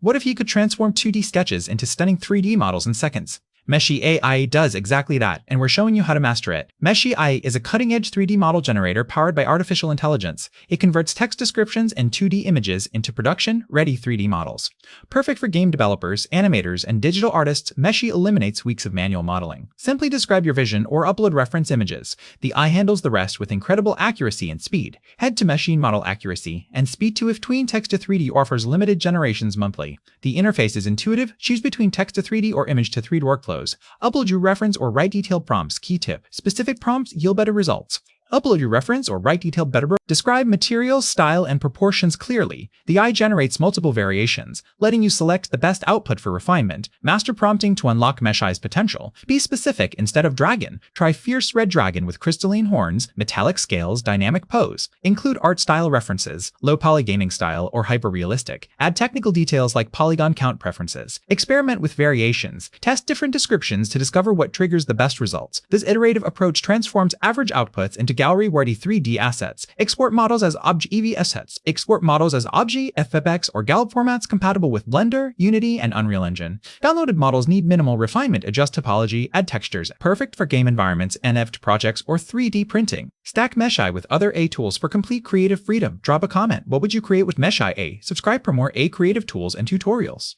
What if you could transform 2D sketches into stunning 3D models in seconds? Meshy AI does exactly that, and we're showing you how to master it. Meshy AI is a cutting-edge 3D model generator powered by artificial intelligence. It converts text descriptions and 2D images into production-ready 3D models. Perfect for game developers, animators, and digital artists, Meshy eliminates weeks of manual modeling. Simply describe your vision or upload reference images. The AI handles the rest with incredible accuracy and speed. Head to Meshy Model Accuracy and Speed to If Tween Text to 3D offers limited generations monthly. The interface is intuitive. Choose between text to 3D or image to 3D workflows. Upload your reference or write detailed prompts. Key tip: specific prompts yield better results. Upload your reference or write detailed better. Describe materials, style, and proportions clearly. The AI generates multiple variations, letting you select the best output for refinement. Master prompting to unlock Mesh AI's potential. Be specific instead of dragon. Try fierce red dragon with crystalline horns, metallic scales, dynamic pose. Include art style references, low poly gaming style, or hyper-realistic. Add technical details like polygon count preferences. Experiment with variations. Test different descriptions to discover what triggers the best results. This iterative approach transforms average outputs into gallery-worthy 3D assets. Export models as OBJ assets. Export models as OBJ, FFX, or GALB formats compatible with Blender, Unity, and Unreal Engine. Downloaded models need minimal refinement. Adjust topology, add textures. Perfect for game environments, NFT projects, or 3D printing. Stack Mesh AI with other AI tools for complete creative freedom. Drop a comment. What would you create with Mesh AI? Subscribe for more AI creative tools and tutorials.